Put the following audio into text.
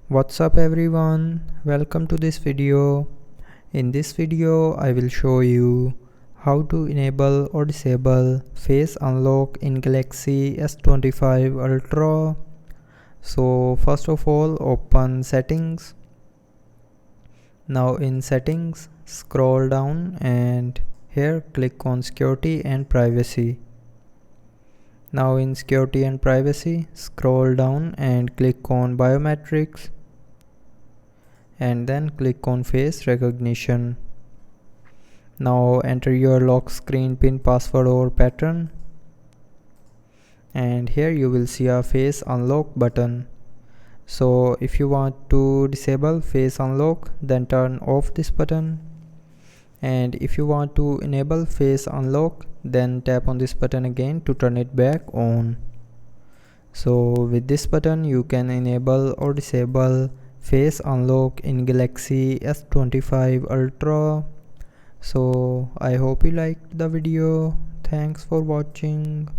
What's up everyone, welcome to this video. In this video I will show you how to enable or disable face unlock in Galaxy S25 Ultra. So first of all, open settings. Now in settings, scroll down and here click on security and privacy. Now in security and privacy, scroll down and click on biometrics and then click on face recognition. Now enter your lock screen pin, password or pattern, and here you will see a face unlock button. So if you want to disable face unlock, then turn off this button, and if you want to enable face unlock, then tap on this button again to turn it back on. So with this button you can enable or disable face unlock in Galaxy S25 Ultra. So I hope you liked the video. Thanks for watching.